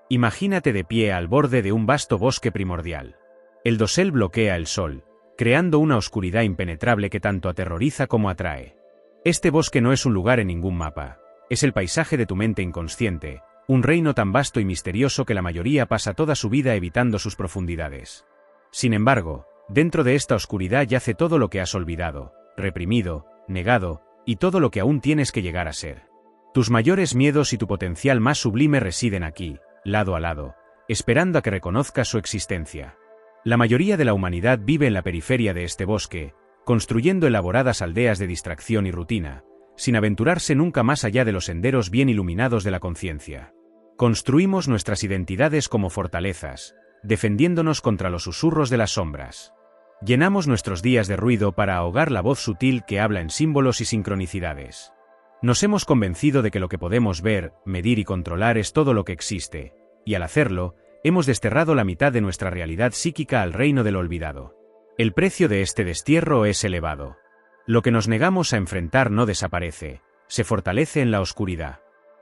Imagínate de pie al borde de un vasto bosque primordial. El dosel bloquea el sol, creando una oscuridad impenetrable que tanto aterroriza como atrae. Este bosque no es un lugar en ningún mapa, es el paisaje de tu mente inconsciente, un reino tan vasto y misterioso que la mayoría pasa toda su vida evitando sus profundidades. Sin embargo, dentro de esta oscuridad yace todo lo que has olvidado, reprimido, negado, y todo lo que aún tienes que llegar a ser. Tus mayores miedos y tu potencial más sublime residen aquí, lado a lado, esperando a que reconozcas su existencia. La mayoría de la humanidad vive en la periferia de este bosque, construyendo elaboradas aldeas de distracción y rutina, sin aventurarse nunca más allá de los senderos bien iluminados de la conciencia. Construimos nuestras identidades como fortalezas, defendiéndonos contra los susurros de las sombras. Llenamos nuestros días de ruido para ahogar la voz sutil que habla en símbolos y sincronicidades. Nos hemos convencido de que lo que podemos ver, medir y controlar es todo lo que existe, y al hacerlo, hemos desterrado la mitad de nuestra realidad psíquica al reino de lo olvidado. El precio de este destierro es elevado. Lo que nos negamos a enfrentar no desaparece, se fortalece en la oscuridad.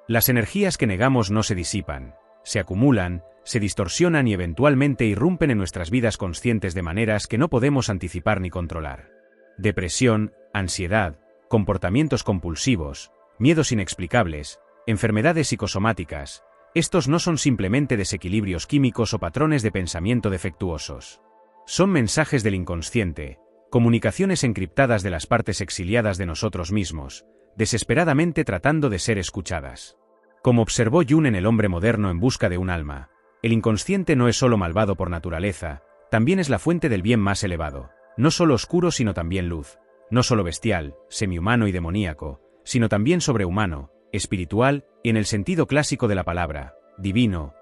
Las energías que negamos no se disipan, se acumulan, se distorsionan y eventualmente irrumpen en nuestras vidas conscientes de maneras que no podemos anticipar ni controlar. Depresión, ansiedad, comportamientos compulsivos, miedos inexplicables, enfermedades psicosomáticas, estos no son simplemente desequilibrios químicos o patrones de pensamiento defectuosos. Son mensajes del inconsciente, comunicaciones encriptadas de las partes exiliadas de nosotros mismos, desesperadamente tratando de ser escuchadas. Como observó Jung en El hombre moderno en busca de un alma, el inconsciente no es solo malvado por naturaleza, también es la fuente del bien más elevado, no solo oscuro sino también luz, no solo bestial, semihumano y demoníaco, sino también sobrehumano, espiritual y en el sentido clásico de la palabra, divino.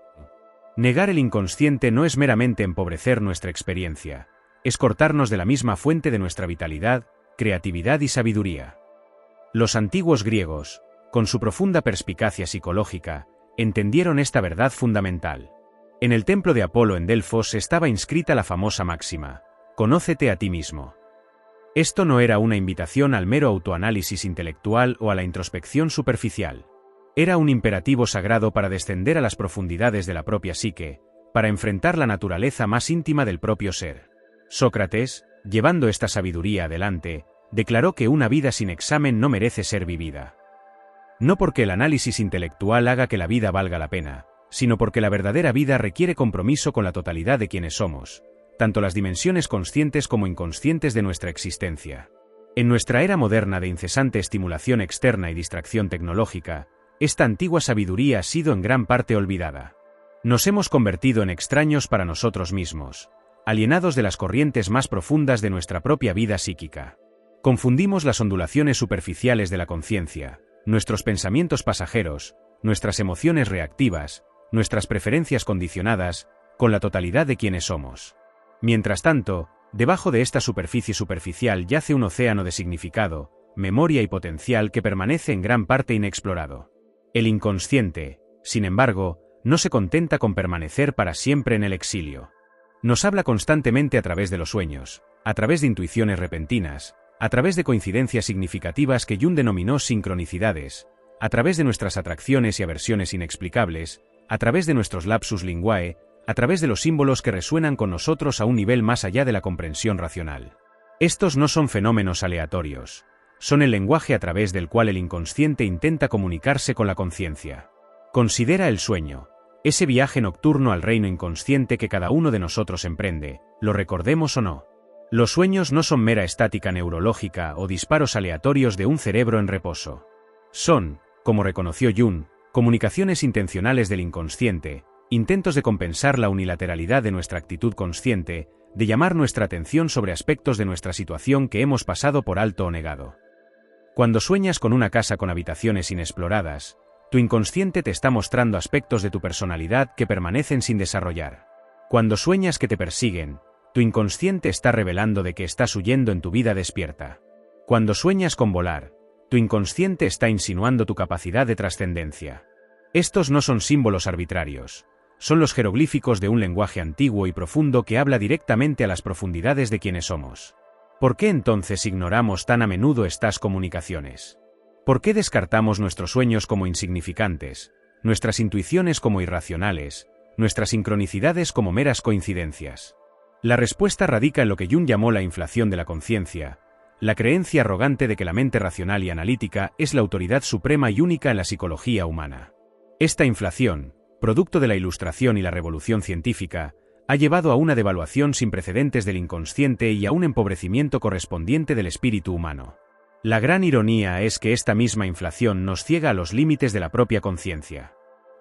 Negar el inconsciente no es meramente empobrecer nuestra experiencia, es cortarnos de la misma fuente de nuestra vitalidad, creatividad y sabiduría. Los antiguos griegos, con su profunda perspicacia psicológica, entendieron esta verdad fundamental. En el templo de Apolo en Delfos estaba inscrita la famosa máxima: «Conócete a ti mismo». Esto no era una invitación al mero autoanálisis intelectual o a la introspección superficial. Era un imperativo sagrado para descender a las profundidades de la propia psique, para enfrentar la naturaleza más íntima del propio ser. Sócrates, llevando esta sabiduría adelante, declaró que una vida sin examen no merece ser vivida. No porque el análisis intelectual haga que la vida valga la pena, sino porque la verdadera vida requiere compromiso con la totalidad de quienes somos, tanto las dimensiones conscientes como inconscientes de nuestra existencia. En nuestra era moderna de incesante estimulación externa y distracción tecnológica, esta antigua sabiduría ha sido en gran parte olvidada. Nos hemos convertido en extraños para nosotros mismos, alienados de las corrientes más profundas de nuestra propia vida psíquica. Confundimos las ondulaciones superficiales de la conciencia, nuestros pensamientos pasajeros, nuestras emociones reactivas, nuestras preferencias condicionadas, con la totalidad de quienes somos. Mientras tanto, debajo de esta superficie superficial yace un océano de significado, memoria y potencial que permanece en gran parte inexplorado. El inconsciente, sin embargo, no se contenta con permanecer para siempre en el exilio. Nos habla constantemente a través de los sueños, a través de intuiciones repentinas, a través de coincidencias significativas que Jung denominó sincronicidades, a través de nuestras atracciones y aversiones inexplicables, a través de nuestros lapsus linguae, a través de los símbolos que resuenan con nosotros a un nivel más allá de la comprensión racional. Estos no son fenómenos aleatorios, son el lenguaje a través del cual el inconsciente intenta comunicarse con la conciencia. Considera el sueño, ese viaje nocturno al reino inconsciente que cada uno de nosotros emprende, lo recordemos o no. Los sueños no son mera estática neurológica o disparos aleatorios de un cerebro en reposo. Son, como reconoció Jung, comunicaciones intencionales del inconsciente, intentos de compensar la unilateralidad de nuestra actitud consciente, de llamar nuestra atención sobre aspectos de nuestra situación que hemos pasado por alto o negado. Cuando sueñas con una casa con habitaciones inexploradas, tu inconsciente te está mostrando aspectos de tu personalidad que permanecen sin desarrollar. Cuando sueñas que te persiguen, tu inconsciente está revelando de que estás huyendo en tu vida despierta. Cuando sueñas con volar, tu inconsciente está insinuando tu capacidad de trascendencia. Estos no son símbolos arbitrarios, son los jeroglíficos de un lenguaje antiguo y profundo que habla directamente a las profundidades de quienes somos. ¿Por qué entonces ignoramos tan a menudo estas comunicaciones? ¿Por qué descartamos nuestros sueños como insignificantes, nuestras intuiciones como irracionales, nuestras sincronicidades como meras coincidencias. La respuesta radica en lo que Jung llamó la inflación de la conciencia, la creencia arrogante de que la mente racional y analítica es la autoridad suprema y única en la psicología humana. Esta inflación, producto de la Ilustración y la Revolución científica, ha llevado a una devaluación sin precedentes del inconsciente y a un empobrecimiento correspondiente del espíritu humano. La gran ironía es que esta misma inflación nos ciega a los límites de la propia conciencia.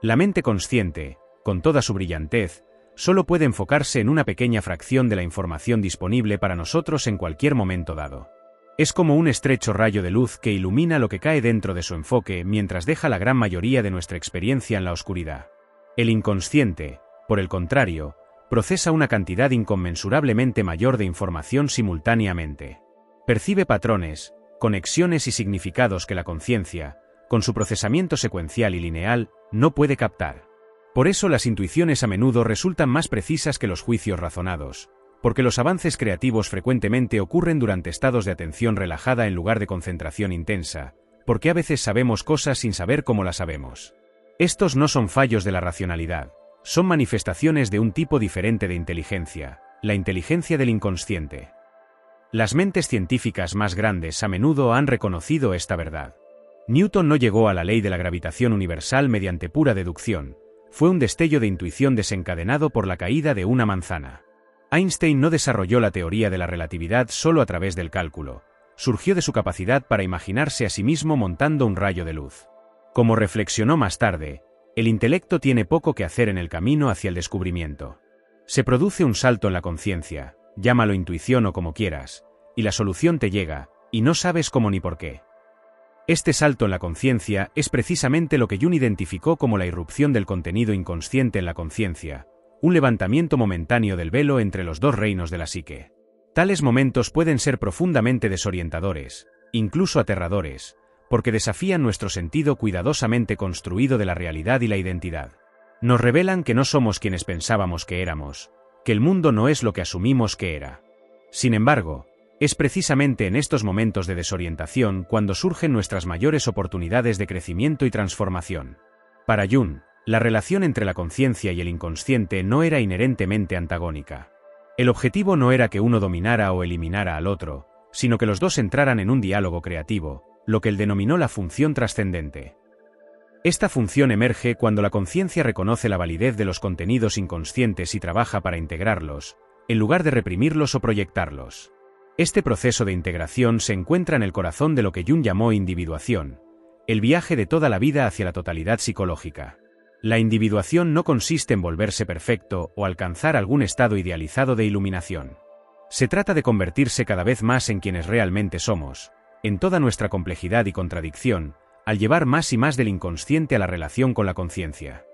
La mente consciente, con toda su brillantez, solo puede enfocarse en una pequeña fracción de la información disponible para nosotros en cualquier momento dado. Es como un estrecho rayo de luz que ilumina lo que cae dentro de su enfoque mientras deja la gran mayoría de nuestra experiencia en la oscuridad. El inconsciente, por el contrario, procesa una cantidad inconmensurablemente mayor de información simultáneamente. Percibe patrones, conexiones y significados que la conciencia, con su procesamiento secuencial y lineal, no puede captar. Por eso las intuiciones a menudo resultan más precisas que los juicios razonados, porque los avances creativos frecuentemente ocurren durante estados de atención relajada en lugar de concentración intensa, porque a veces sabemos cosas sin saber cómo las sabemos. Estos no son fallos de la racionalidad, son manifestaciones de un tipo diferente de inteligencia, la inteligencia del inconsciente. Las mentes científicas más grandes a menudo han reconocido esta verdad. Newton no llegó a la ley de la gravitación universal mediante pura deducción, fue un destello de intuición desencadenado por la caída de una manzana. Einstein no desarrolló la teoría de la relatividad solo a través del cálculo, surgió de su capacidad para imaginarse a sí mismo montando un rayo de luz. Como reflexionó más tarde, el intelecto tiene poco que hacer en el camino hacia el descubrimiento. Se produce un salto en la conciencia, llámalo intuición o como quieras, y la solución te llega, y no sabes cómo ni por qué. Este salto en la conciencia es precisamente lo que Jung identificó como la irrupción del contenido inconsciente en la conciencia, un levantamiento momentáneo del velo entre los dos reinos de la psique. Tales momentos pueden ser profundamente desorientadores, incluso aterradores, porque desafían nuestro sentido cuidadosamente construido de la realidad y la identidad. Nos revelan que no somos quienes pensábamos que éramos, que el mundo no es lo que asumimos que era. Sin embargo, es precisamente en estos momentos de desorientación cuando surgen nuestras mayores oportunidades de crecimiento y transformación. Para Jung, la relación entre la conciencia y el inconsciente no era inherentemente antagónica. El objetivo no era que uno dominara o eliminara al otro, sino que los dos entraran en un diálogo creativo, lo que él denominó la función trascendente. Esta función emerge cuando la conciencia reconoce la validez de los contenidos inconscientes y trabaja para integrarlos, en lugar de reprimirlos o proyectarlos. Este proceso de integración se encuentra en el corazón de lo que Jung llamó individuación, el viaje de toda la vida hacia la totalidad psicológica. La individuación no consiste en volverse perfecto o alcanzar algún estado idealizado de iluminación. Se trata de convertirse cada vez más en quienes realmente somos, en toda nuestra complejidad y contradicción, al llevar más y más del inconsciente a la relación con la conciencia.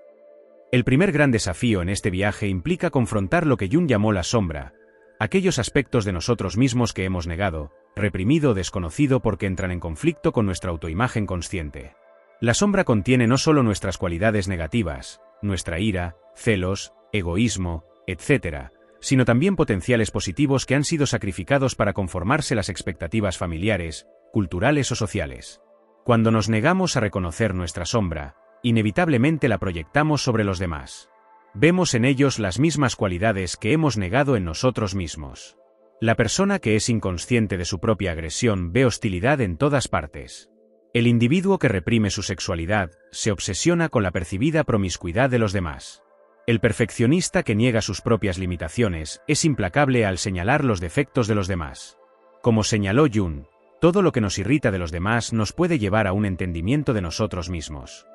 El primer gran desafío en este viaje implica confrontar lo que Jung llamó la sombra, aquellos aspectos de nosotros mismos que hemos negado, reprimido o desconocido porque entran en conflicto con nuestra autoimagen consciente. La sombra contiene no solo nuestras cualidades negativas, nuestra ira, celos, egoísmo, etc., sino también potenciales positivos que han sido sacrificados para conformarse las expectativas familiares, culturales o sociales. Cuando nos negamos a reconocer nuestra sombra, inevitablemente la proyectamos sobre los demás. Vemos en ellos las mismas cualidades que hemos negado en nosotros mismos. La persona que es inconsciente de su propia agresión ve hostilidad en todas partes. El individuo que reprime su sexualidad se obsesiona con la percibida promiscuidad de los demás. El perfeccionista que niega sus propias limitaciones es implacable al señalar los defectos de los demás. Como señaló Jung, todo lo que nos irrita de los demás nos puede llevar a un entendimiento de nosotros mismos.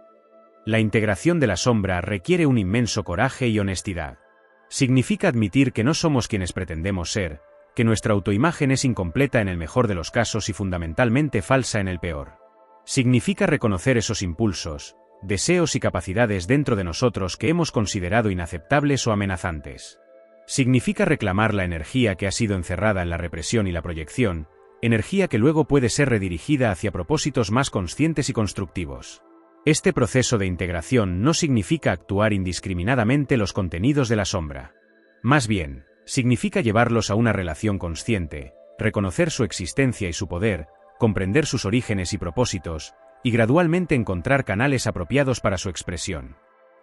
La integración de la sombra requiere un inmenso coraje y honestidad. Significa admitir que no somos quienes pretendemos ser, que nuestra autoimagen es incompleta en el mejor de los casos y fundamentalmente falsa en el peor. Significa reconocer esos impulsos, deseos y capacidades dentro de nosotros que hemos considerado inaceptables o amenazantes. Significa reclamar la energía que ha sido encerrada en la represión y la proyección, energía que luego puede ser redirigida hacia propósitos más conscientes y constructivos. Este proceso de integración no significa actuar indiscriminadamente los contenidos de la sombra. Más bien, significa llevarlos a una relación consciente, reconocer su existencia y su poder, comprender sus orígenes y propósitos, y gradualmente encontrar canales apropiados para su expresión.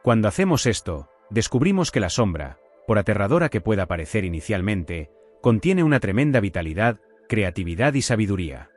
Cuando hacemos esto, descubrimos que la sombra, por aterradora que pueda parecer inicialmente, contiene una tremenda vitalidad, creatividad y sabiduría.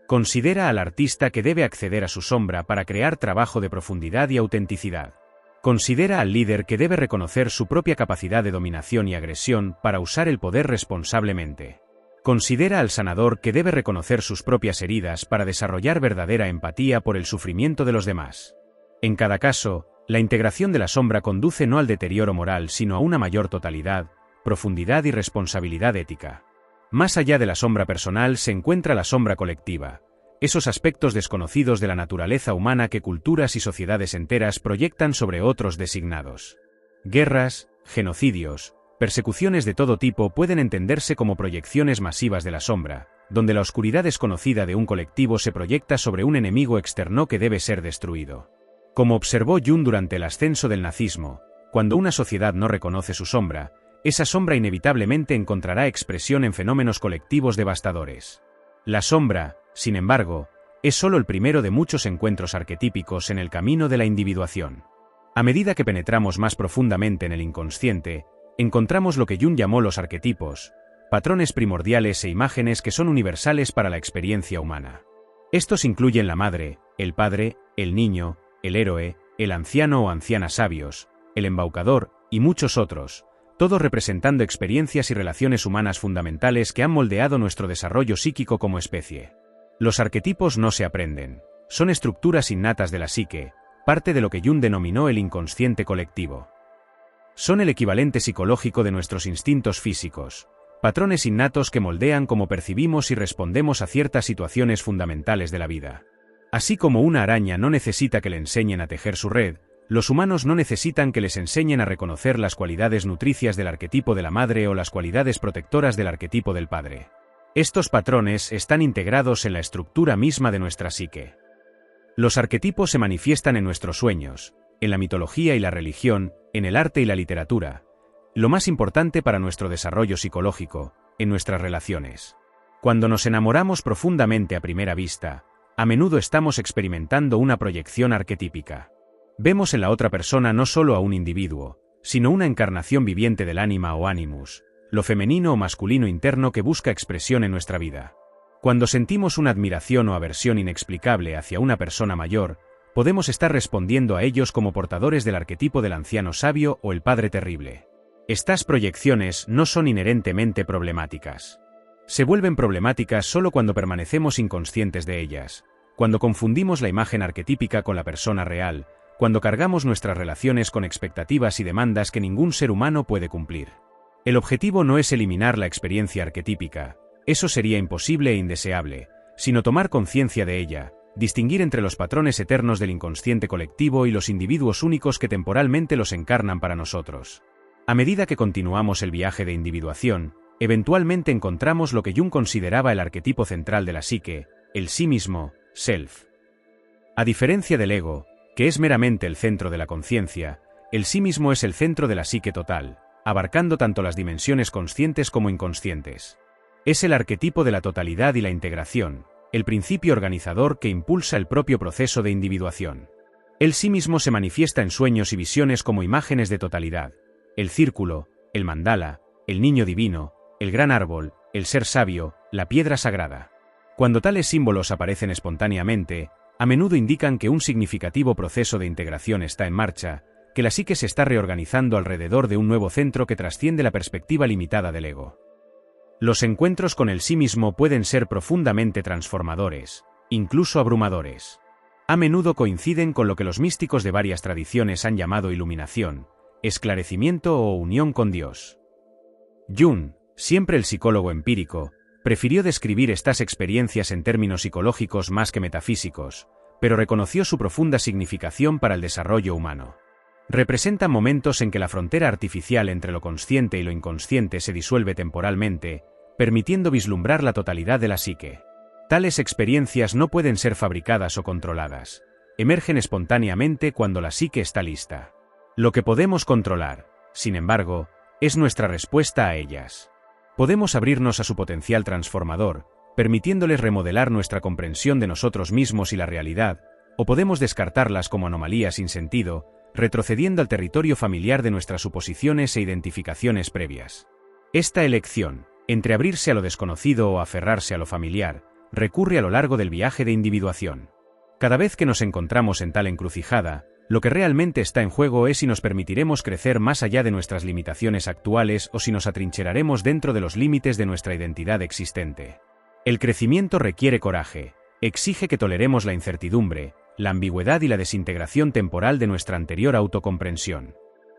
Considera al artista que debe acceder a su sombra para crear trabajo de profundidad y autenticidad. Considera al líder que debe reconocer su propia capacidad de dominación y agresión para usar el poder responsablemente. Considera al sanador que debe reconocer sus propias heridas para desarrollar verdadera empatía por el sufrimiento de los demás. En cada caso, la integración de la sombra conduce no al deterioro moral sino a una mayor totalidad, profundidad y responsabilidad ética. Más allá de la sombra personal se encuentra la sombra colectiva, esos aspectos desconocidos de la naturaleza humana que culturas y sociedades enteras proyectan sobre otros designados. Guerras, genocidios, persecuciones de todo tipo pueden entenderse como proyecciones masivas de la sombra, donde la oscuridad desconocida de un colectivo se proyecta sobre un enemigo externo que debe ser destruido. Como observó Jung durante el ascenso del nazismo, cuando una sociedad no reconoce su sombra, esa sombra inevitablemente encontrará expresión en fenómenos colectivos devastadores. La sombra, sin embargo, es solo el primero de muchos encuentros arquetípicos en el camino de la individuación. A medida que penetramos más profundamente en el inconsciente, encontramos lo que Jung llamó los arquetipos, patrones primordiales e imágenes que son universales para la experiencia humana. Estos incluyen la madre, el padre, el niño, el héroe, el anciano o anciana sabios, el embaucador, y muchos otros, todos representando experiencias y relaciones humanas fundamentales que han moldeado nuestro desarrollo psíquico como especie. Los arquetipos no se aprenden, son estructuras innatas de la psique, parte de lo que Jung denominó el inconsciente colectivo. Son el equivalente psicológico de nuestros instintos físicos, patrones innatos que moldean cómo percibimos y respondemos a ciertas situaciones fundamentales de la vida. Así como una araña no necesita que le enseñen a tejer su red, los humanos no necesitan que les enseñen a reconocer las cualidades nutricias del arquetipo de la madre o las cualidades protectoras del arquetipo del padre. Estos patrones están integrados en la estructura misma de nuestra psique. Los arquetipos se manifiestan en nuestros sueños, en la mitología y la religión, en el arte y la literatura. Lo más importante para nuestro desarrollo psicológico, en nuestras relaciones. Cuando nos enamoramos profundamente a primera vista, a menudo estamos experimentando una proyección arquetípica. Vemos en la otra persona no solo a un individuo, sino una encarnación viviente del ánima o animus, lo femenino o masculino interno que busca expresión en nuestra vida. Cuando sentimos una admiración o aversión inexplicable hacia una persona mayor, podemos estar respondiendo a ellos como portadores del arquetipo del anciano sabio o el padre terrible. Estas proyecciones no son inherentemente problemáticas. Se vuelven problemáticas solo cuando permanecemos inconscientes de ellas, cuando confundimos la imagen arquetípica con la persona real, cuando cargamos nuestras relaciones con expectativas y demandas que ningún ser humano puede cumplir. El objetivo no es eliminar la experiencia arquetípica, eso sería imposible e indeseable, sino tomar conciencia de ella, distinguir entre los patrones eternos del inconsciente colectivo y los individuos únicos que temporalmente los encarnan para nosotros. A medida que continuamos el viaje de individuación, eventualmente encontramos lo que Jung consideraba el arquetipo central de la psique, el sí mismo, self. A diferencia del ego, que es meramente el centro de la conciencia, el sí mismo es el centro de la psique total, abarcando tanto las dimensiones conscientes como inconscientes. Es el arquetipo de la totalidad y la integración, el principio organizador que impulsa el propio proceso de individuación. El sí mismo se manifiesta en sueños y visiones como imágenes de totalidad, el círculo, el mandala, el niño divino, el gran árbol, el ser sabio, la piedra sagrada. Cuando tales símbolos aparecen espontáneamente, a menudo indican que un significativo proceso de integración está en marcha, que la psique se está reorganizando alrededor de un nuevo centro que trasciende la perspectiva limitada del ego. Los encuentros con el sí mismo pueden ser profundamente transformadores, incluso abrumadores. A menudo coinciden con lo que los místicos de varias tradiciones han llamado iluminación, esclarecimiento o unión con Dios. Jung, siempre el psicólogo empírico, prefirió describir estas experiencias en términos psicológicos más que metafísicos, pero reconoció su profunda significación para el desarrollo humano. Representan momentos en que la frontera artificial entre lo consciente y lo inconsciente se disuelve temporalmente, permitiendo vislumbrar la totalidad de la psique. Tales experiencias no pueden ser fabricadas o controladas, emergen espontáneamente cuando la psique está lista. Lo que podemos controlar, sin embargo, es nuestra respuesta a ellas. Podemos abrirnos a su potencial transformador, permitiéndoles remodelar nuestra comprensión de nosotros mismos y la realidad, o podemos descartarlas como anomalías sin sentido, retrocediendo al territorio familiar de nuestras suposiciones e identificaciones previas. Esta elección, entre abrirse a lo desconocido o aferrarse a lo familiar, recurre a lo largo del viaje de individuación. Cada vez que nos encontramos en tal encrucijada, lo que realmente está en juego es si nos permitiremos crecer más allá de nuestras limitaciones actuales o si nos atrincheraremos dentro de los límites de nuestra identidad existente. El crecimiento requiere coraje, exige que toleremos la incertidumbre, la ambigüedad y la desintegración temporal de nuestra anterior autocomprensión.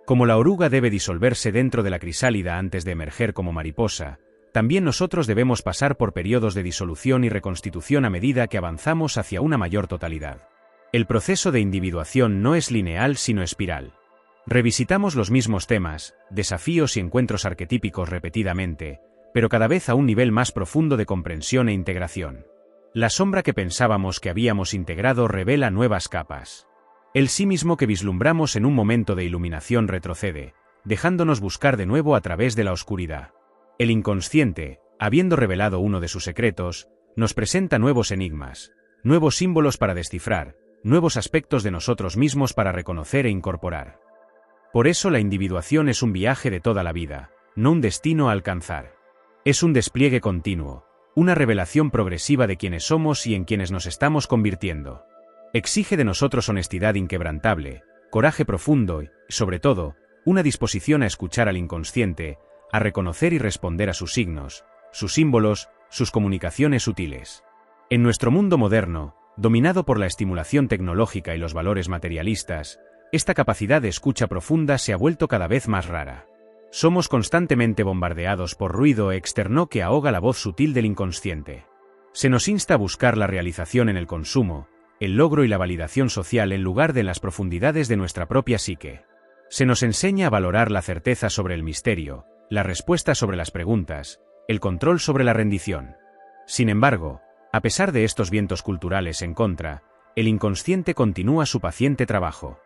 Como la oruga debe disolverse dentro de la crisálida antes de emerger como mariposa, también nosotros debemos pasar por periodos de disolución y reconstitución a medida que avanzamos hacia una mayor totalidad. El proceso de individuación no es lineal sino espiral. Revisitamos los mismos temas, desafíos y encuentros arquetípicos repetidamente, pero cada vez a un nivel más profundo de comprensión e integración. La sombra que pensábamos que habíamos integrado revela nuevas capas. El sí mismo que vislumbramos en un momento de iluminación retrocede, dejándonos buscar de nuevo a través de la oscuridad. El inconsciente, habiendo revelado uno de sus secretos, nos presenta nuevos enigmas, nuevos símbolos para descifrar, nuevos aspectos de nosotros mismos para reconocer e incorporar. Por eso la individuación es un viaje de toda la vida, no un destino a alcanzar. Es un despliegue continuo, una revelación progresiva de quiénes somos y en quienes nos estamos convirtiendo. Exige de nosotros honestidad inquebrantable, coraje profundo y, sobre todo, una disposición a escuchar al inconsciente, a reconocer y responder a sus signos, sus símbolos, sus comunicaciones sutiles. En nuestro mundo moderno, dominado por la estimulación tecnológica y los valores materialistas, esta capacidad de escucha profunda se ha vuelto cada vez más rara. Somos constantemente bombardeados por ruido externo que ahoga la voz sutil del inconsciente. Se nos insta a buscar la realización en el consumo, el logro y la validación social en lugar de las profundidades de nuestra propia psique. Se nos enseña a valorar la certeza sobre el misterio, la respuesta sobre las preguntas, el control sobre la rendición. Sin embargo, a pesar de estos vientos culturales en contra, el inconsciente continúa su paciente trabajo.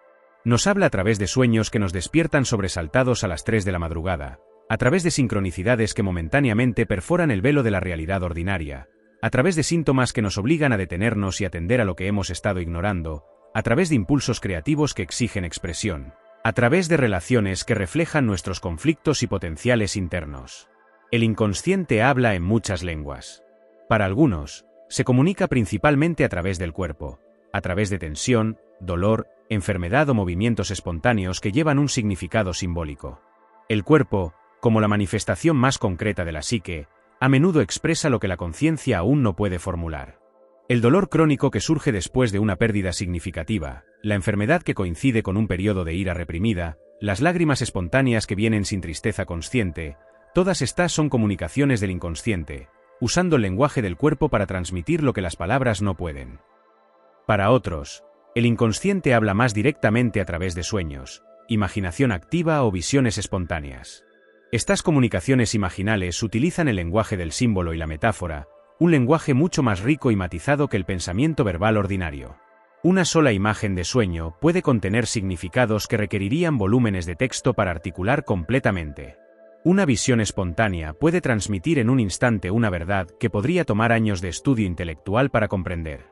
Nos habla a través de sueños que nos despiertan sobresaltados a las 3 de la madrugada, a través de sincronicidades que momentáneamente perforan el velo de la realidad ordinaria, a través de síntomas que nos obligan a detenernos y atender a lo que hemos estado ignorando, a través de impulsos creativos que exigen expresión, a través de relaciones que reflejan nuestros conflictos y potenciales internos. El inconsciente habla en muchas lenguas. Para algunos, se comunica principalmente a través del cuerpo, a través de tensión, dolor, enfermedad o movimientos espontáneos que llevan un significado simbólico. El cuerpo, como la manifestación más concreta de la psique, a menudo expresa lo que la conciencia aún no puede formular. El dolor crónico que surge después de una pérdida significativa, la enfermedad que coincide con un periodo de ira reprimida, las lágrimas espontáneas que vienen sin tristeza consciente, todas estas son comunicaciones del inconsciente, usando el lenguaje del cuerpo para transmitir lo que las palabras no pueden. Para otros, el inconsciente habla más directamente a través de sueños, imaginación activa o visiones espontáneas. Estas comunicaciones imaginales utilizan el lenguaje del símbolo y la metáfora, un lenguaje mucho más rico y matizado que el pensamiento verbal ordinario. Una sola imagen de sueño puede contener significados que requerirían volúmenes de texto para articular completamente. Una visión espontánea puede transmitir en un instante una verdad que podría tomar años de estudio intelectual para comprender.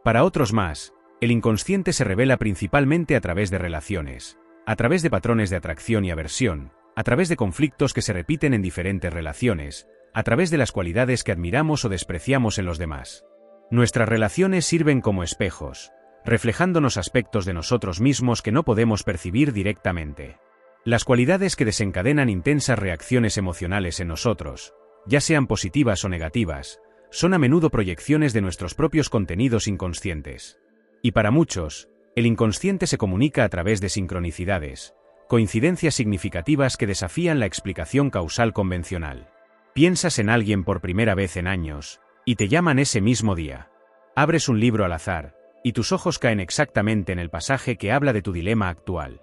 Para otros más, el inconsciente se revela principalmente a través de relaciones, a través de patrones de atracción y aversión, a través de conflictos que se repiten en diferentes relaciones, a través de las cualidades que admiramos o despreciamos en los demás. Nuestras relaciones sirven como espejos, reflejándonos aspectos de nosotros mismos que no podemos percibir directamente. Las cualidades que desencadenan intensas reacciones emocionales en nosotros, ya sean positivas o negativas, son a menudo proyecciones de nuestros propios contenidos inconscientes. Y para muchos, el inconsciente se comunica a través de sincronicidades, coincidencias significativas que desafían la explicación causal convencional. Piensas en alguien por primera vez en años, y te llaman ese mismo día. Abres un libro al azar, y tus ojos caen exactamente en el pasaje que habla de tu dilema actual.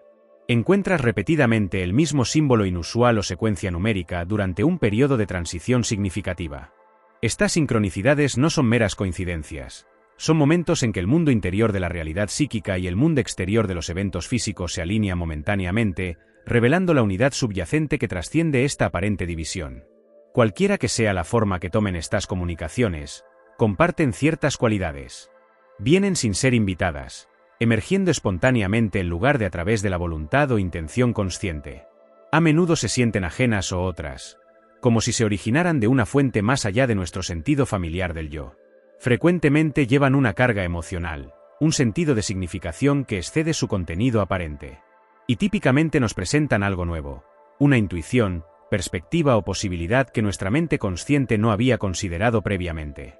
Encuentras repetidamente el mismo símbolo inusual o secuencia numérica durante un periodo de transición significativa. Estas sincronicidades no son meras coincidencias. Son momentos en que el mundo interior de la realidad psíquica y el mundo exterior de los eventos físicos se alinean momentáneamente, revelando la unidad subyacente que trasciende esta aparente división. Cualquiera que sea la forma que tomen estas comunicaciones, comparten ciertas cualidades. Vienen sin ser invitadas, emergiendo espontáneamente en lugar de a través de la voluntad o intención consciente. A menudo se sienten ajenas o otras, como si se originaran de una fuente más allá de nuestro sentido familiar del yo. Frecuentemente llevan una carga emocional, un sentido de significación que excede su contenido aparente. Y típicamente nos presentan algo nuevo, una intuición, perspectiva o posibilidad que nuestra mente consciente no había considerado previamente.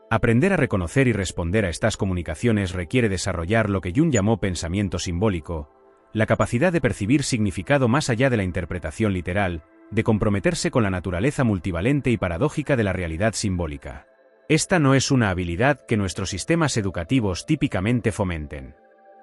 Aprender a reconocer y responder a estas comunicaciones requiere desarrollar lo que Jung llamó pensamiento simbólico, la capacidad de percibir significado más allá de la interpretación literal, de comprometerse con la naturaleza multivalente y paradójica de la realidad simbólica. Esta no es una habilidad que nuestros sistemas educativos típicamente fomenten.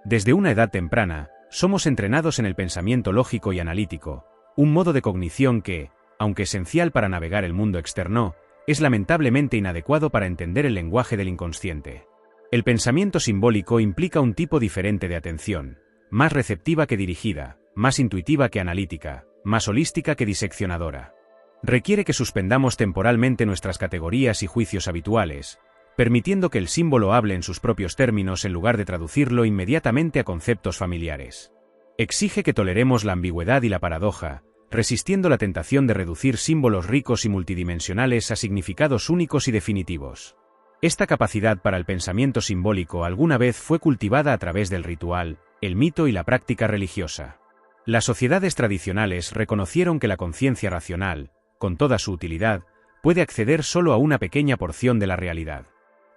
Desde una edad temprana, somos entrenados en el pensamiento lógico y analítico, un modo de cognición que, aunque esencial para navegar el mundo externo, es lamentablemente inadecuado para entender el lenguaje del inconsciente. El pensamiento simbólico implica un tipo diferente de atención, más receptiva que dirigida, más intuitiva que analítica, más holística que diseccionadora. Requiere que suspendamos temporalmente nuestras categorías y juicios habituales, permitiendo que el símbolo hable en sus propios términos en lugar de traducirlo inmediatamente a conceptos familiares. Exige que toleremos la ambigüedad y la paradoja, resistiendo la tentación de reducir símbolos ricos y multidimensionales a significados únicos y definitivos. Esta capacidad para el pensamiento simbólico alguna vez fue cultivada a través del ritual, el mito y la práctica religiosa. Las sociedades tradicionales reconocieron que la conciencia racional, con toda su utilidad, puede acceder solo a una pequeña porción de la realidad.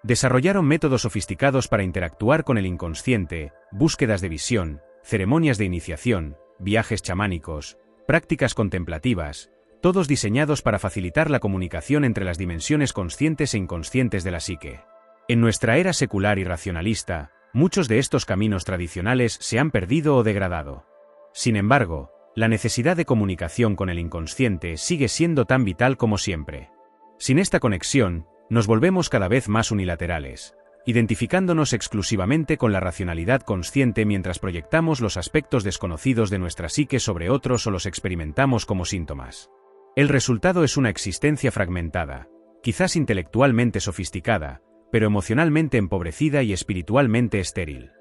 Desarrollaron métodos sofisticados para interactuar con el inconsciente, búsquedas de visión, ceremonias de iniciación, viajes chamánicos, prácticas contemplativas, todos diseñados para facilitar la comunicación entre las dimensiones conscientes e inconscientes de la psique. En nuestra era secular y racionalista, muchos de estos caminos tradicionales se han perdido o degradado. Sin embargo, la necesidad de comunicación con el inconsciente sigue siendo tan vital como siempre. Sin esta conexión, nos volvemos cada vez más unilaterales, identificándonos exclusivamente con la racionalidad consciente mientras proyectamos los aspectos desconocidos de nuestra psique sobre otros o los experimentamos como síntomas. El resultado es una existencia fragmentada, quizás intelectualmente sofisticada, pero emocionalmente empobrecida y espiritualmente estéril.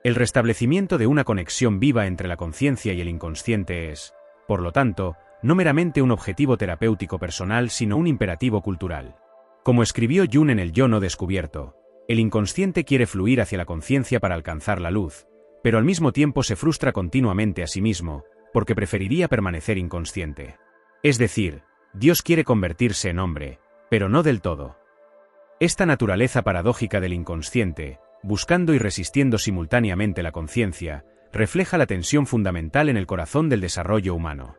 El restablecimiento de una conexión viva entre la conciencia y el inconsciente es, por lo tanto, no meramente un objetivo terapéutico personal sino un imperativo cultural. Como escribió Jung en el Yo no descubierto, el inconsciente quiere fluir hacia la conciencia para alcanzar la luz, pero al mismo tiempo se frustra continuamente a sí mismo, porque preferiría permanecer inconsciente. Es decir, Dios quiere convertirse en hombre, pero no del todo. Esta naturaleza paradójica del inconsciente, buscando y resistiendo simultáneamente la conciencia, refleja la tensión fundamental en el corazón del desarrollo humano.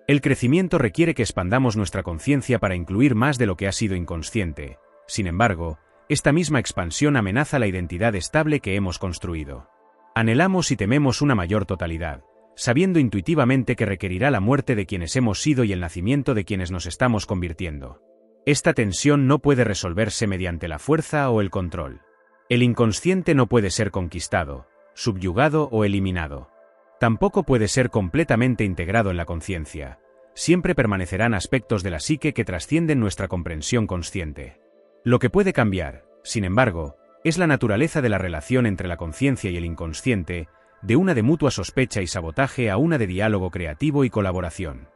El crecimiento requiere que expandamos nuestra conciencia para incluir más de lo que ha sido inconsciente. Sin embargo, esta misma expansión amenaza la identidad estable que hemos construido. Anhelamos y tememos una mayor totalidad, sabiendo intuitivamente que requerirá la muerte de quienes hemos sido y el nacimiento de quienes nos estamos convirtiendo. Esta tensión no puede resolverse mediante la fuerza o el control. El inconsciente no puede ser conquistado, subyugado o eliminado. Tampoco puede ser completamente integrado en la conciencia. Siempre permanecerán aspectos de la psique que trascienden nuestra comprensión consciente. Lo que puede cambiar, sin embargo, es la naturaleza de la relación entre la conciencia y el inconsciente, de una de mutua sospecha y sabotaje a una de diálogo creativo y colaboración.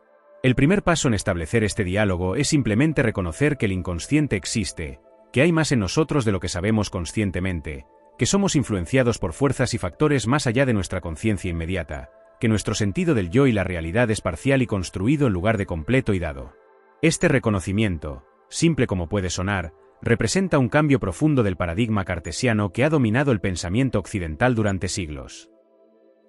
El primer paso en establecer este diálogo es simplemente reconocer que el inconsciente existe, que hay más en nosotros de lo que sabemos conscientemente, que somos influenciados por fuerzas y factores más allá de nuestra conciencia inmediata, que nuestro sentido del yo y la realidad es parcial y construido en lugar de completo y dado. Este reconocimiento, simple como puede sonar, representa un cambio profundo del paradigma cartesiano que ha dominado el pensamiento occidental durante siglos.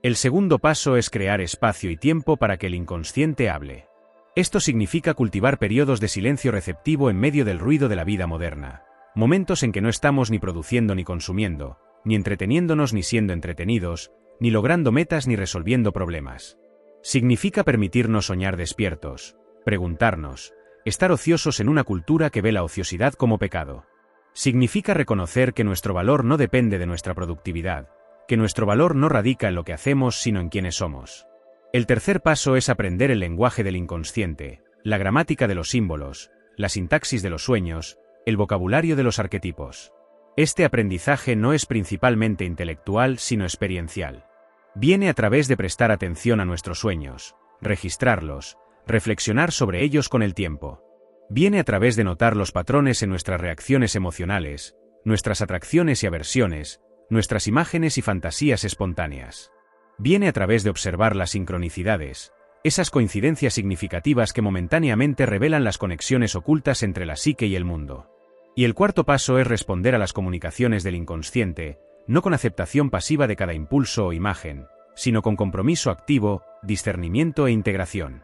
El segundo paso es crear espacio y tiempo para que el inconsciente hable. Esto significa cultivar periodos de silencio receptivo en medio del ruido de la vida moderna. Momentos en que no estamos ni produciendo ni consumiendo, ni entreteniéndonos ni siendo entretenidos, ni logrando metas ni resolviendo problemas. Significa permitirnos soñar despiertos, preguntarnos, estar ociosos en una cultura que ve la ociosidad como pecado. Significa reconocer que nuestro valor no depende de nuestra productividad, que nuestro valor no radica en lo que hacemos sino en quienes somos. El tercer paso es aprender el lenguaje del inconsciente, la gramática de los símbolos, la sintaxis de los sueños, el vocabulario de los arquetipos. Este aprendizaje no es principalmente intelectual, sino experiencial. Viene a través de prestar atención a nuestros sueños, registrarlos, reflexionar sobre ellos con el tiempo. Viene a través de notar los patrones en nuestras reacciones emocionales, nuestras atracciones y aversiones, nuestras imágenes y fantasías espontáneas. Viene a través de observar las sincronicidades, esas coincidencias significativas que momentáneamente revelan las conexiones ocultas entre la psique y el mundo. Y el cuarto paso es responder a las comunicaciones del inconsciente, no con aceptación pasiva de cada impulso o imagen, sino con compromiso activo, discernimiento e integración.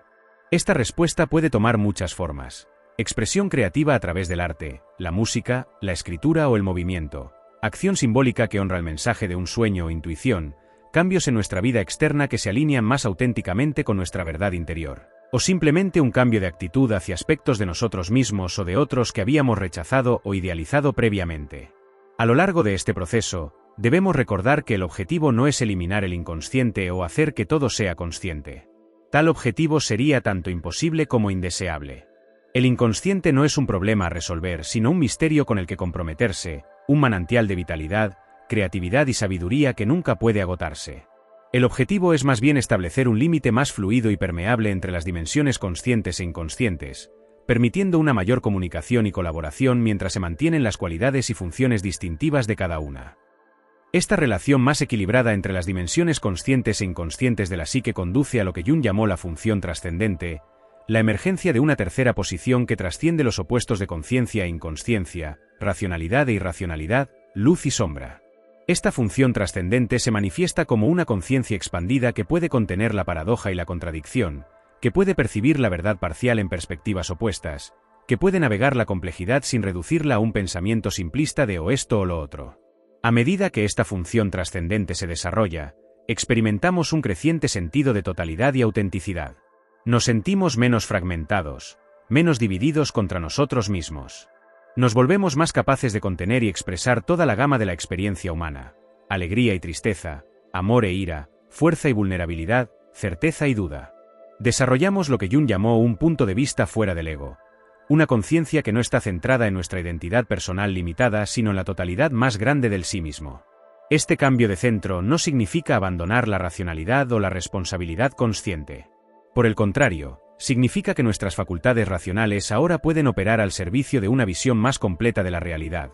Esta respuesta puede tomar muchas formas: expresión creativa a través del arte, la música, la escritura o el movimiento, acción simbólica que honra el mensaje de un sueño o intuición, cambios en nuestra vida externa que se alinean más auténticamente con nuestra verdad interior, o simplemente un cambio de actitud hacia aspectos de nosotros mismos o de otros que habíamos rechazado o idealizado previamente. A lo largo de este proceso, debemos recordar que el objetivo no es eliminar el inconsciente o hacer que todo sea consciente. Tal objetivo sería tanto imposible como indeseable. El inconsciente no es un problema a resolver, sino un misterio con el que comprometerse, un manantial de vitalidad, creatividad y sabiduría que nunca puede agotarse. El objetivo es más bien establecer un límite más fluido y permeable entre las dimensiones conscientes e inconscientes, permitiendo una mayor comunicación y colaboración mientras se mantienen las cualidades y funciones distintivas de cada una. Esta relación más equilibrada entre las dimensiones conscientes e inconscientes de la psique conduce a lo que Jung llamó la función trascendente, la emergencia de una tercera posición que trasciende los opuestos de conciencia e inconsciencia, racionalidad e irracionalidad, luz y sombra. Esta función trascendente se manifiesta como una conciencia expandida que puede contener la paradoja y la contradicción, que puede percibir la verdad parcial en perspectivas opuestas, que puede navegar la complejidad sin reducirla a un pensamiento simplista de o esto o lo otro. A medida que esta función trascendente se desarrolla, experimentamos un creciente sentido de totalidad y autenticidad. Nos sentimos menos fragmentados, menos divididos contra nosotros mismos. Nos volvemos más capaces de contener y expresar toda la gama de la experiencia humana: alegría y tristeza, amor e ira, fuerza y vulnerabilidad, certeza y duda. Desarrollamos lo que Jung llamó un punto de vista fuera del ego, una conciencia que no está centrada en nuestra identidad personal limitada, sino en la totalidad más grande del sí mismo. Este cambio de centro no significa abandonar la racionalidad o la responsabilidad consciente. Por el contrario, significa que nuestras facultades racionales ahora pueden operar al servicio de una visión más completa de la realidad,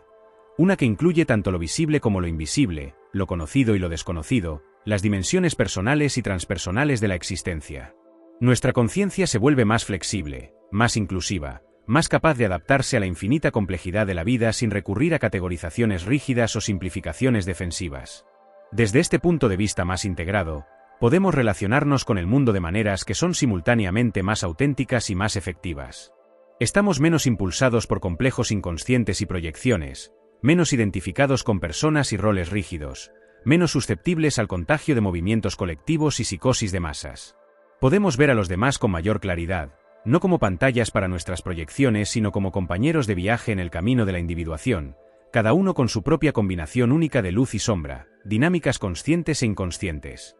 una que incluye tanto lo visible como lo invisible, lo conocido y lo desconocido, las dimensiones personales y transpersonales de la existencia. Nuestra conciencia se vuelve más flexible, más inclusiva, más capaz de adaptarse a la infinita complejidad de la vida sin recurrir a categorizaciones rígidas o simplificaciones defensivas. Desde este punto de vista más integrado, podemos relacionarnos con el mundo de maneras que son simultáneamente más auténticas y más efectivas. Estamos menos impulsados por complejos inconscientes y proyecciones, menos identificados con personas y roles rígidos, menos susceptibles al contagio de movimientos colectivos y psicosis de masas. Podemos ver a los demás con mayor claridad, no como pantallas para nuestras proyecciones, sino como compañeros de viaje en el camino de la individuación, cada uno con su propia combinación única de luz y sombra, dinámicas conscientes e inconscientes.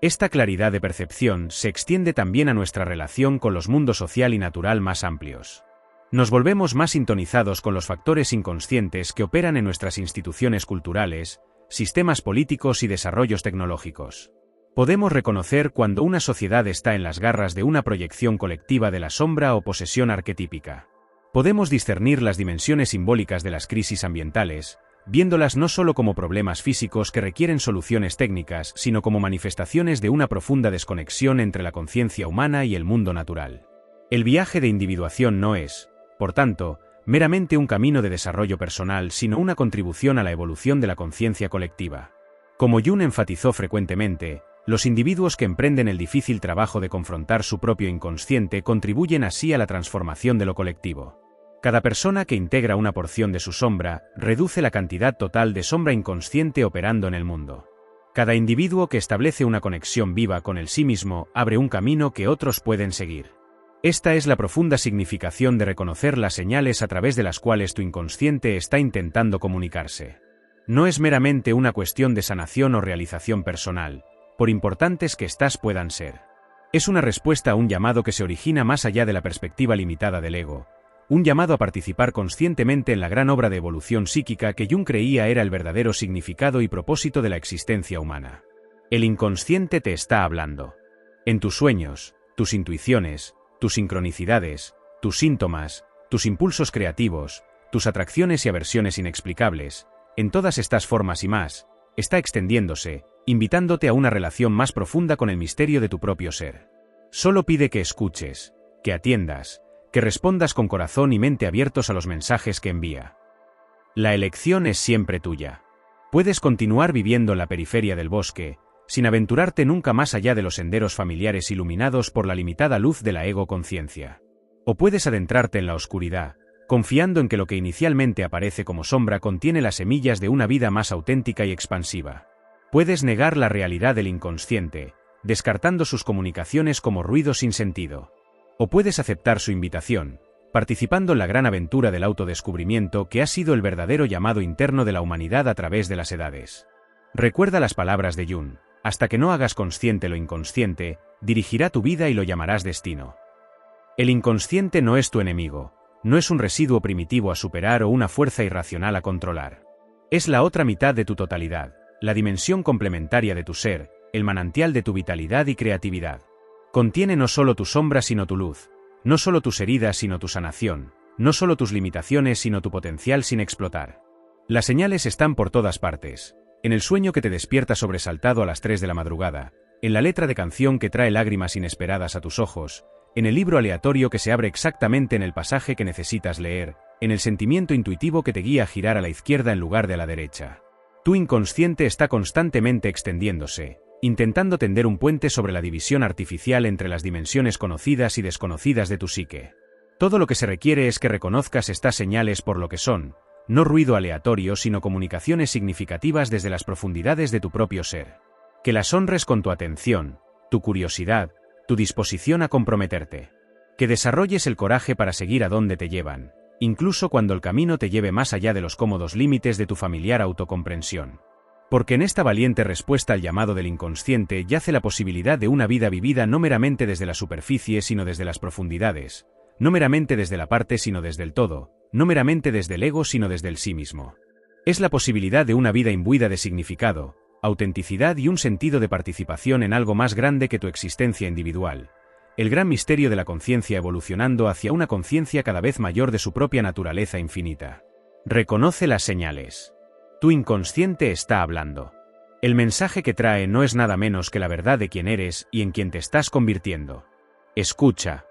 Esta claridad de percepción se extiende también a nuestra relación con los mundos social y natural más amplios. Nos volvemos más sintonizados con los factores inconscientes que operan en nuestras instituciones culturales, sistemas políticos y desarrollos tecnológicos. Podemos reconocer cuando una sociedad está en las garras de una proyección colectiva de la sombra o posesión arquetípica. Podemos discernir las dimensiones simbólicas de las crisis ambientales, viéndolas no solo como problemas físicos que requieren soluciones técnicas, sino como manifestaciones de una profunda desconexión entre la conciencia humana y el mundo natural. El viaje de individuación no es, por tanto, meramente un camino de desarrollo personal, sino una contribución a la evolución de la conciencia colectiva. Como Jung enfatizó frecuentemente, los individuos que emprenden el difícil trabajo de confrontar su propio inconsciente contribuyen así a la transformación de lo colectivo. Cada persona que integra una porción de su sombra reduce la cantidad total de sombra inconsciente operando en el mundo. Cada individuo que establece una conexión viva con el sí mismo abre un camino que otros pueden seguir. Esta es la profunda significación de reconocer las señales a través de las cuales tu inconsciente está intentando comunicarse. No es meramente una cuestión de sanación o realización personal, por importantes que éstas puedan ser. Es una respuesta a un llamado que se origina más allá de la perspectiva limitada del ego, Un llamado a participar conscientemente en la gran obra de evolución psíquica que Jung creía era el verdadero significado y propósito de la existencia humana. El inconsciente te está hablando. En tus sueños, tus intuiciones, tus sincronicidades, tus síntomas, tus impulsos creativos, tus atracciones y aversiones inexplicables, en todas estas formas y más, está extendiéndose, invitándote a una relación más profunda con el misterio de tu propio ser. Solo pide que escuches, que atiendas, que respondas con corazón y mente abiertos a los mensajes que envía. La elección es siempre tuya. Puedes continuar viviendo en la periferia del bosque, sin aventurarte nunca más allá de los senderos familiares iluminados por la limitada luz de la ego-conciencia. O puedes adentrarte en la oscuridad, confiando en que lo que inicialmente aparece como sombra contiene las semillas de una vida más auténtica y expansiva. Puedes negar la realidad del inconsciente, descartando sus comunicaciones como ruido sin sentido. O puedes aceptar su invitación, participando en la gran aventura del autodescubrimiento que ha sido el verdadero llamado interno de la humanidad a través de las edades. Recuerda las palabras de Jung: hasta que no hagas consciente lo inconsciente, dirigirá tu vida y lo llamarás destino. El inconsciente no es tu enemigo, no es un residuo primitivo a superar o una fuerza irracional a controlar. Es la otra mitad de tu totalidad, la dimensión complementaria de tu ser, el manantial de tu vitalidad y creatividad. Contiene no solo tu sombra sino tu luz, no solo tus heridas sino tu sanación, no solo tus limitaciones sino tu potencial sin explotar. Las señales están por todas partes, en el sueño que te despierta sobresaltado a las 3 de la madrugada, en la letra de canción que trae lágrimas inesperadas a tus ojos, en el libro aleatorio que se abre exactamente en el pasaje que necesitas leer, en el sentimiento intuitivo que te guía a girar a la izquierda en lugar de a la derecha. Tu inconsciente está constantemente extendiéndose, intentando tender un puente sobre la división artificial entre las dimensiones conocidas y desconocidas de tu psique. Todo lo que se requiere es que reconozcas estas señales por lo que son, no ruido aleatorio sino comunicaciones significativas desde las profundidades de tu propio ser. Que las honres con tu atención, tu curiosidad, tu disposición a comprometerte. Que desarrolles el coraje para seguir a donde te llevan, incluso cuando el camino te lleve más allá de los cómodos límites de tu familiar autocomprensión. Porque en esta valiente respuesta al llamado del inconsciente yace la posibilidad de una vida vivida no meramente desde la superficie sino desde las profundidades, no meramente desde la parte sino desde el todo, no meramente desde el ego sino desde el sí mismo. Es la posibilidad de una vida imbuida de significado, autenticidad y un sentido de participación en algo más grande que tu existencia individual. El gran misterio de la conciencia evolucionando hacia una conciencia cada vez mayor de su propia naturaleza infinita. Reconoce las señales. Tu inconsciente está hablando. El mensaje que trae no es nada menos que la verdad de quién eres y en quien te estás convirtiendo. Escucha.